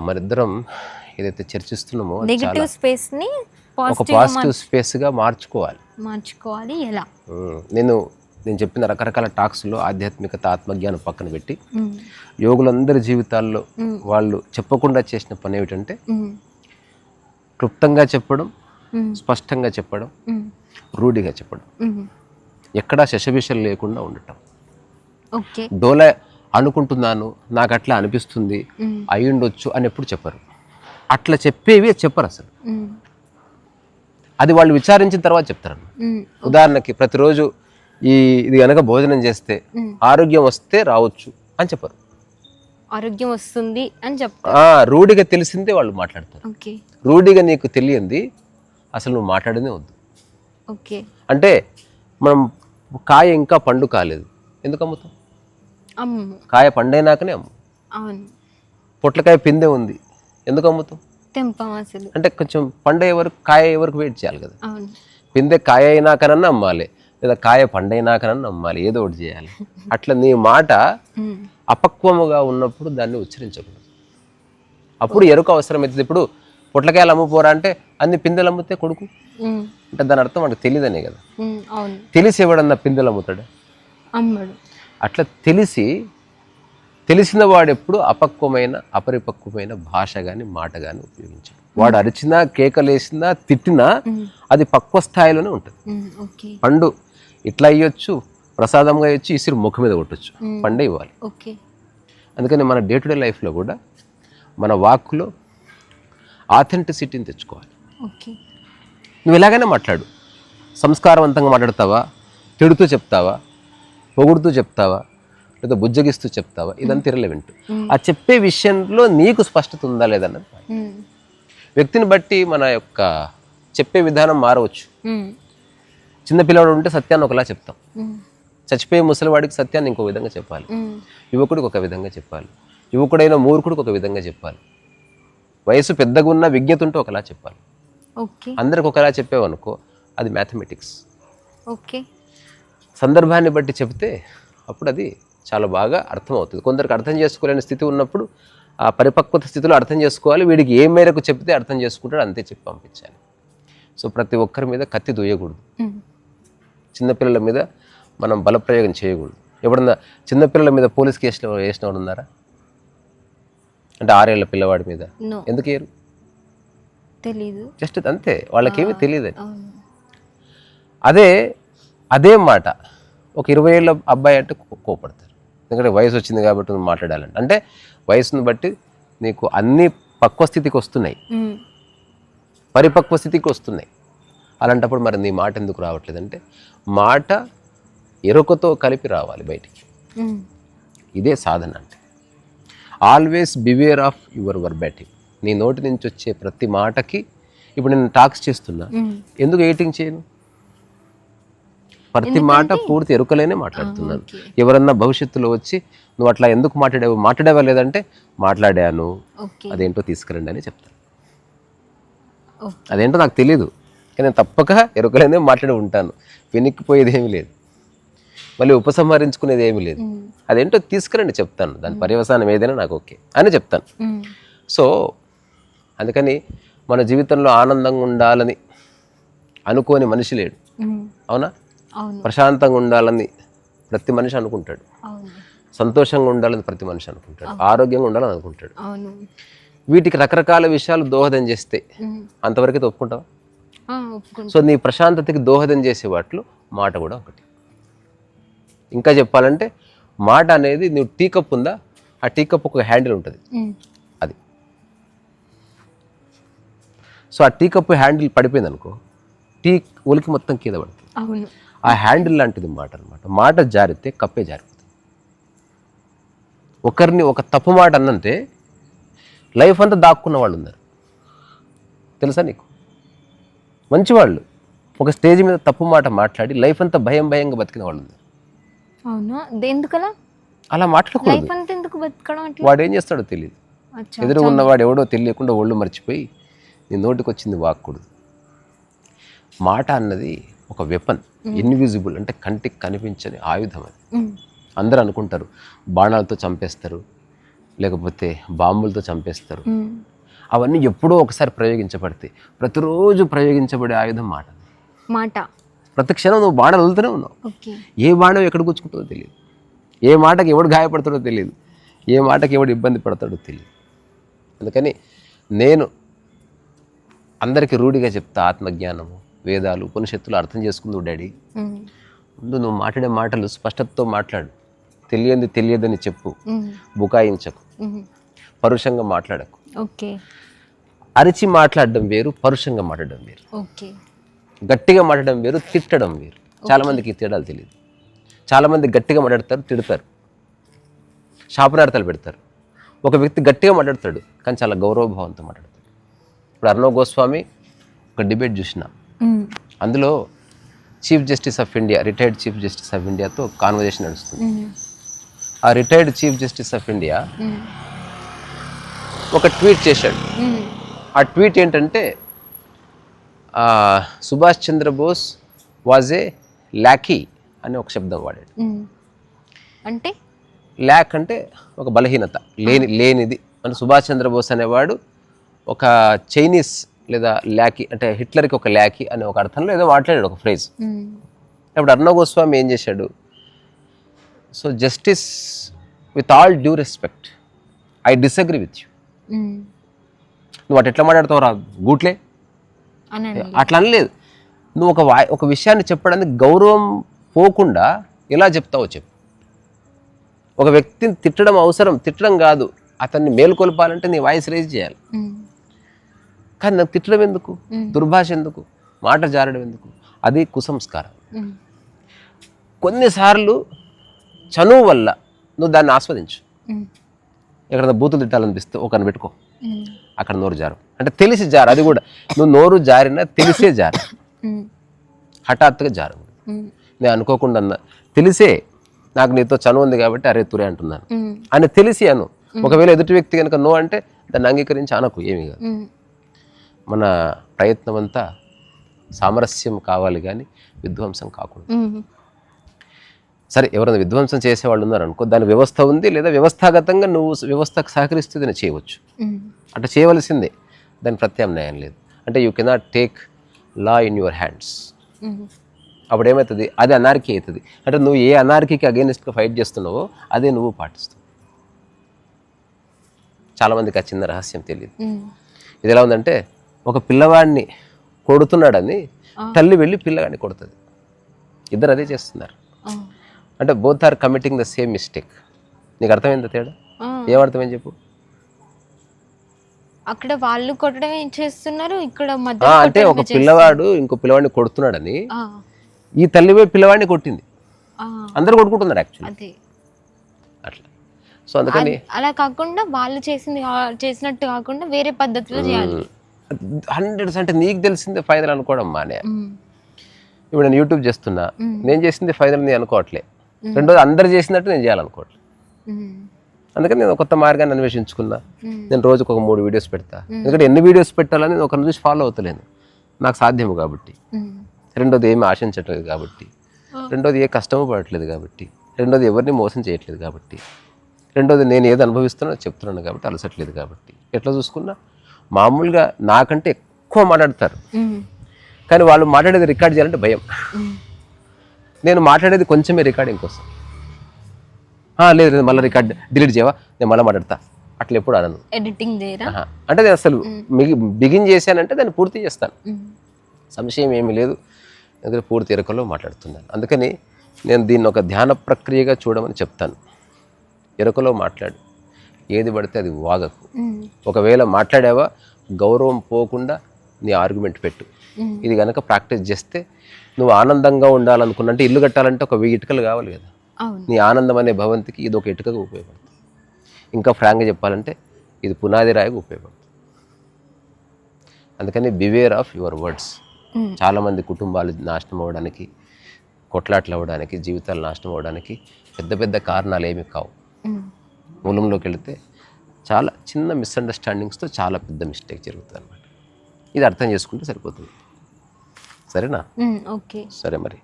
మరిద్దరం ఏదైతే చర్చిస్తున్నామో negative space ని ఒక పాజిటివ్ స్పేస్గా మార్చుకోవాలి ఎలా? నేను చెప్పిన రకరకాల టాక్స్లో ఆధ్యాత్మికత ఆత్మజ్ఞానం పక్కన పెట్టి యోగులందరి జీవితాల్లో వాళ్ళు చెప్పకుండా చేసిన పని ఏమిటంటే క్లుప్తంగా చెప్పడం, స్పష్టంగా చెప్పడం, రూఢిగా చెప్పడం, ఎక్కడా శశభిషలు లేకుండా ఉండటం. డోలా అనుకుంటున్నాను, నాకు అట్లా అనిపిస్తుంది, అయ్యుండొచ్చు అని ఎప్పుడు చెప్పరు. అట్లా చెప్పేవి చెప్పరు అసలు. అది వాళ్ళు విచారించిన తర్వాత చెప్తారు. ఉదాహరణకి ప్రతిరోజు ఇది కనుక భోజనం చేస్తే ఆరోగ్యం వస్తే రావచ్చు అని చెప్పరు. ఆరోగ్యం వస్తుంది అని చెప్తారు. రూఢిగా తెలిసిందే వాళ్ళు మాట్లాడతారు. రూఢిగా నీకు తెలియంది అసలు నువ్వు మాట్లాడనే వద్దు. అంటే మనం కాయ ఇంకా పండు కాలేదు, ఎందుకు అమ్ముతాం? కాయ పండైనాకనే అమ్ము. పొట్లకాయ పిందె ఉంది, ఎందుకు అమ్ముతాం? అంటే కొంచెం పండే వరకు కాయ వరకు వెయిట్ చేయాలి కదా. పిందె కాయ అయినాకనన్నా అమ్మాలి, లేదా కాయ పండైనాకనన్నా అమ్మాలి, ఏదో ఒకటి చేయాలి. అట్లా నీ మాట అపక్వముగా ఉన్నప్పుడు దాన్ని ఉచ్చరించకూడదు. అప్పుడు ఎరుక అవసరమవుతుంది. ఇప్పుడు పొట్లకాయలు అమ్ముపోరా అంటే అన్ని పిందెలు అమ్మితే కొడుకు అంటే దాని అర్థం వాడికి తెలియదనే కదా. తెలిసి ఎవడన్నా పిందెలు అమ్ముతాడు? అట్లా తెలిసిన వాడు ఎప్పుడు అపక్వమైన అపరిపక్వమైన భాష కానీ మాట కానీ ఉపయోగించాడు. వాడు అరిచినా కేకలేసినా తిట్టినా అది పక్వ స్థాయిలోనే ఉంటుంది. పండు ఇట్లా అయ్యొచ్చు, ప్రసాదంగా అయ్యొచ్చు, ఇసిరి ముఖం మీద కొట్టచ్చు, పండే ఇవ్వాలి. అందుకని మన డే టు డే లైఫ్లో కూడా మన వాక్కులో ఆథెంటిసిటీని తెచ్చుకోవాలి. నువ్వు ఎలాగైనా మాట్లాడు, సంస్కారవంతంగా మాట్లాడతావా, తిడుతూ చెప్తావా, పొగుడుతూ చెప్తావా, లేదా బుజ్జగిస్తూ చెప్తావా, ఇదంతా ఇర్రెలెవెంట్. ఆ చెప్పే విషయంలో నీకు స్పష్టత ఉందా లేదన్నది. వ్యక్తిని బట్టి మన యొక్క చెప్పే విధానం మారవచ్చు. చిన్నపిల్లవాడు ఉంటే సత్యాన్ని ఒకలా చెప్తాం, చచ్చిపోయే ముసలివాడికి సత్యాన్ని ఇంకో విధంగా చెప్పాలి, యువకుడికి ఒక విధంగా చెప్పాలి, యువకుడైన మూర్ఖుడికి ఒక విధంగా చెప్పాలి, వయసు పెద్దగా ఉన్న విజ్ఞత ఉంటే ఒకలా చెప్పాలి. అందరికి ఒకలా చెప్పేవనుకో అది మ్యాథమెటిక్స్. సందర్భాన్ని బట్టి చెప్తే అప్పుడు అది చాలా బాగా అర్థమవుతుంది. కొందరికి అర్థం చేసుకోలేని స్థితి ఉన్నప్పుడు ఆ పరిపక్వత స్థితిలో అర్థం చేసుకోవాలి. వీడికి ఏ మేరకు చెప్తే అర్థం చేసుకుంటాడు అంతే చెప్పి పంపించాలి. సో ప్రతి ఒక్కరి మీద కత్తి దూయకూడదు, చిన్నపిల్లల మీద మనం బలప్రయోగం చేయకూడదు. ఎప్పుడన్నా చిన్నపిల్లల మీద పోలీస్ కేసులు వేసిన వాడు ఉన్నారా? అంటే 6 ఏళ్ల పిల్లవాడి మీద ఎందుకు వేయరు? తెలీదు, జస్ట్ అంతే, వాళ్ళకేమీ తెలియదని. అదే మాట ఒక 20 ఏళ్ళ అబ్బాయి అంటే కోపడతారు, ఎందుకంటే వయసు వచ్చింది కాబట్టి నువ్వు మాట్లాడాలంటే. అంటే వయసును బట్టి నీకు అన్ని పక్వ స్థితికి వస్తున్నాయి, పరిపక్వ స్థితికి వస్తున్నాయి. అలాంటప్పుడు మరి నీ మాట ఎందుకు రావట్లేదంటే మాట ఎరుకతో కలిపి రావాలి బయటికి. ఇదే సాధన అంటే. Always beware of your verbatim. నీ నోటి నుంచి వచ్చే ప్రతి మాటకి, ఇప్పుడు నేను టాక్స్ చేస్తున్నా, ఎందుకు ఎడిటింగ్ చేయను? ప్రతి మాట పూర్తి ఎరుకలేనే మాట్లాడుతున్నాను. ఎవరన్నా భవిష్యత్తులో వచ్చి నువ్వు అట్లా ఎందుకు మాట్లాడేవా లేదంటే మాట్లాడాను, అదేంటో తీసుకురండి అని చెప్తాను. అదేంటో నాకు తెలీదు, కానీ నేను తప్పక ఎరుకలేనే మాట్లాడి ఉంటాను. వెనక్కిపోయేది ఏమీ లేదు, మళ్ళీ ఉపసంహరించుకునేది ఏమీ లేదు. అదేంటో తీసుకురండి చెప్తాను, దాని పర్యవసానం ఏదైనా నాకు ఓకే అని చెప్తాను. సో అందుకని మన జీవితంలో ఆనందంగా ఉండాలని అనుకోని మనిషి లేడు, అవునా? ప్రశాంతంగా ఉండాలని ప్రతి మనిషి అనుకుంటాడు, సంతోషంగా ఉండాలని ప్రతి మనిషి అనుకుంటాడు, ఆరోగ్యంగా ఉండాలని అనుకుంటాడు. వీటికి రకరకాల విషయాలు దోహదం చేస్తే అంతవరకు ఒప్పుకుంటావా? సో నీ ప్రశాంతతకి దోహదం చేసే వాటిలో మాట కూడా ఒకటి. ఇంకా చెప్పాలంటే మాట అనేది, నువ్వు టీ కప్ ఉందా, ఆ టీ కప్ ఒక హ్యాండిల్ ఉంటుంది, అది. సో ఆ టీ కప్ హ్యాండిల్ పడిపోయింది అనుకో, టీ ఒలికి మొత్తం కింద పడుతుంది. ఆ హ్యాండిల్ లాంటిది మాట అనమాట. మాట జారితే కప్పే జారిపోతుంది. ఒకరిని ఒక తప్పు మాట అన్నంటే లైఫ్ అంతా దాక్కున్న వాళ్ళు ఉన్నారు, తెలుసా నీకు? మంచివాళ్ళు ఒక స్టేజ్ మీద తప్పు మాట మాట్లాడి లైఫ్ అంతా భయంగా బతికిన వాళ్ళు ఉన్నారు. అలా మాట్లాడకూడదు. వాడు ఏం చేస్తాడో తెలియదు, ఎదురు ఉన్నవాడు ఎవడో తెలియకుండా ఒళ్ళు మర్చిపోయి నీ నోటికి వచ్చింది వాక్కూడదు. మాట అన్నది ఒక వెపన్, ఇన్విజిబుల్, అంటే కంటికి కనిపించని ఆయుధం. అది అందరూ అనుకుంటారు బాణాలతో చంపేస్తారు, లేకపోతే బాంబులతో చంపేస్తారు. అవన్నీ ఎప్పుడో ఒకసారి ప్రయోగించబడతాయి. ప్రతిరోజు ప్రయోగించబడే ఆయుధం మాట. మాట ప్రతి క్షణం నువ్వు బాణం వదులుతూనే ఉన్నావు. ఏ బాణం ఎక్కడ గుచ్చుకుంటుందో తెలియదు, ఏ మాటకి ఎవడు గాయపడతాడో తెలియదు, ఏ మాటకి ఎవడు ఇబ్బంది పడతాడో తెలియదు. అందుకని నేను అందరికీ రూఢిగా చెప్తా, ఆత్మజ్ఞానము, వేదాలు, ఉపనిషత్తులు అర్థం చేసుకుందు డాడీ. ముందు నువ్వు మాట్లాడే మాటలు స్పష్టతతో మాట్లాడు. తెలియదని చెప్పు, బుకాయించకు, పరుషంగా మాట్లాడకు. అరిచి మాట్లాడడం వేరు, పరుషంగా మాట్లాడడం వేరు. గట్టిగా మాట్లాడడం వేరు, తిట్టడం వేరు. చాలా మందికి ఈ తేడాలు తెలియదు. చాలామంది గట్టిగా మాట్లాడతారు, తిడతారు, శాపనార్థాలు పెడతారు. ఒక వ్యక్తి గట్టిగా మాట్లాడతాడు కానీ చాలా గౌరవభావంతో మాట్లాడతాడు. ఇప్పుడు అర్ణవ్ గోస్వామి ఒక డిబేట్ చూసిన, అందులో chief justice of India, retired chief justice of ఇండియాతో కాన్వర్జేషన్ నడుస్తుంది. ఆ retired chief justice of India ఒక ట్వీట్ చేశాడు. ఆ ట్వీట్ ఏంటంటే, Subhash Chandrabose was a lackey అని ఒక శబ్దం వాడాడు. అంటే ల్యాక్ అంటే ఒక బలహీనత, లేనిది. అంటే సుభాష్ చంద్రబోస్ అనేవాడు ఒక చైనీస్ లేదా ల్యాకీ, అంటే హిట్లర్కి ఒక ల్యాకీ అనే ఒక అర్థంలో ఏదో మాట్లాడాడు, ఒక ఫ్రేజ్. ఇప్పుడు అర్ణవ్ గోస్వామి ఏం చేశాడు, so justice with all due respect, I disagree with you. నువ్వు అటు ఎట్లా మాట్లాడతావు రా గూట్లే, అట్లా అనలేదు. నువ్వు ఒక విషయాన్ని చెప్పడానికి గౌరవం పోకుండా ఎలా చెప్తావో చెప్పు. ఒక వ్యక్తిని తిట్టడం అవసరం, తిట్టడం కాదు, అతన్ని మేలుకొల్పాలంటే నీ వాయిస్ రేజ్ చేయాలి. కానీ నాకు తిట్టడం ఎందుకు, దుర్భాష ఎందుకు, మాట జారడం ఎందుకు? అది కుసంస్కారం. కొన్నిసార్లు చనువు వల్ల నువ్వు దాన్ని ఆస్వాదించు. ఎక్కడ బూతులు తిట్టాలనిపిస్తే ఒకరిని పెట్టుకో, అక్కడ నోరు జారు, అంటే తెలిసి జారు. అది కూడా నువ్వు నోరు జారినా తెలిసే జారు, హఠాత్తుగా జారు. నేను అనుకోకుండా అన్నా, తెలిసే నాకు నీతో చనువు ఉంది కాబట్టి అరే తురే అంటున్నాను అని తెలిసి అను. ఒకవేళ ఎదుటి వ్యక్తి కనుక నో అంటే దాన్ని అంగీకరించి అనకు, ఏమీ కాదు. మన ప్రయత్నం అంతా సామరస్యం కావాలి కానీ విధ్వంసం కాకూడదు. సరే, ఎవరైనా విధ్వంసం చేసేవాళ్ళు ఉన్నారు అనుకో, దాని వ్యవస్థ ఉంది, లేదా వ్యవస్థాగతంగా నువ్వు వ్యవస్థకు సహకరిస్తే దాన్ని చేయవచ్చు. అట్లా చేయవలసిందే, దాని ప్రత్యామ్నాయం లేదు. అంటే you cannot take law in your hands. అప్పుడు ఏమవుతుంది, అది అనార్కీ అవుతుంది. అంటే నువ్వు ఏ అనార్కీకి అగెయిన్స్ట్గా ఫైట్ చేస్తున్నావో అదే నువ్వు పాటిస్తావు. చాలామందికి ఆ చిన్న రహస్యం తెలియదు. ఇది ఎలా ఉందంటే, ఒక పిల్లవాడిని కొడుతున్నాడని తల్లి వెళ్ళి పిల్లగాడిని కొడుతుంది. ఇద్దరు అదే చేస్తున్నారు. అంటే both are committing the same mistake. నీకు అర్థమైందా తేడా? ఏమర్థమైంది చెప్పు. అక్కడ వాళ్ళు కొట్టడం చేస్తున్నారు, ఇక్కడ అంటే ఒక పిల్లవాడు ఇంకో పిల్లవాడిని కొడుతున్నాడని ఈ తల్లి పోయి పిల్లవాడిని కొట్టింది. అందరు కొట్టుకుంటున్నారు యాక్చువల్లీ అట్లా. సో అందుకని అలా కాకుండా వాళ్ళు చేసినట్టు కాకుండా వేరే పద్ధతిలో చేయాలి. 100% నీకు తెలిసిందే ఫైనల్ అనుకోవడం మానే. ఇప్పుడు నేను యూట్యూబ్ చేస్తున్నా, నేను చేసింది ఫైనల్ నేను అనుకోవట్లే. రెండోది అందరు చేసినట్టు నేను చేయాలనుకోవట్లే. అందుకని నేను కొత్త మార్గాన్ని అన్వేషించుకున్నా. నేను రోజుకు ఒక 3 వీడియోస్ పెడతా. ఎందుకంటే ఎన్ని వీడియోస్ పెట్టాలని నేను ఒకరిని చూసి ఫాలో అవుతలేను, నాకు సాధ్యము కాబట్టి. రెండోది ఏమి ఆశించట్లేదు కాబట్టి, రెండోది ఏ కష్టము పడట్లేదు కాబట్టి, రెండోది ఎవరిని మోసం చేయట్లేదు కాబట్టి, రెండోది నేను ఏది అనుభవిస్తున్నా చెప్తున్నాను కాబట్టి, అలసట్లేదు కాబట్టి. ఎట్లా చూసుకున్నా మామూలుగా నాకంటే ఎక్కువ మాట్లాడతారు, కానీ వాళ్ళు మాట్లాడేది రికార్డ్ చేయాలంటే భయం. నేను మాట్లాడేది కొంచెమే రికార్డింగ్ కోసం. లేదు మళ్ళీ రికార్డ్ డిలీట్ చేయవా, నేను మళ్ళీ మాట్లాడతా, అట్లా ఎప్పుడు అనను. ఎడిటింగ్ అంటే నేను అసలు బిగిన్ చేశానంటే దాన్ని పూర్తి చేస్తాను, సంశయం ఏమీ లేదు. ఎందుకంటే పూర్తి ఎరుకలో మాట్లాడుతున్నాను. అందుకని నేను దీన్ని ఒక ధ్యాన ప్రక్రియగా చూడమని చెప్తాను. ఎరుకలో మాట్లాడు, ఏది పడితే అది వాగకు. ఒకవేళ మాట్లాడావా గౌరవం పోకుండా నీ ఆర్గ్యుమెంట్ పెట్టు. ఇది కనుక ప్రాక్టీస్ చేస్తే నువ్వు ఆనందంగా ఉండాలనుకున్నంటే, ఇల్లు కట్టాలంటే ఒక 1000 ఇటుకలు కావాలి కదా. నీ ఆనందం అనే భవంతికి ఇది ఒక ఇటుకగా ఉపయోగపడుతుంది. ఇంకా ఫ్రాంక్గా చెప్పాలంటే ఇది పునాది రాయిగా ఉపయోగపడుతుంది. అందుకని బివేర్ ఆఫ్ యువర్ వర్డ్స్. చాలామంది కుటుంబాలు నాశనం అవ్వడానికి, కొట్లాట్లు అవ్వడానికి, జీవితాలు నాశనం అవ్వడానికి పెద్ద పెద్ద కారణాలు ఏమి కావు. మూలంలోకి వెళితే చాలా చిన్న మిస్అండర్స్టాండింగ్స్తో చాలా పెద్ద మిస్టేక్ జరుగుతుంది అన్నమాట. ఇది అర్థం చేసుకుంటే సరిపోతుంది. సరేనా? ఓకే, సరే మరి.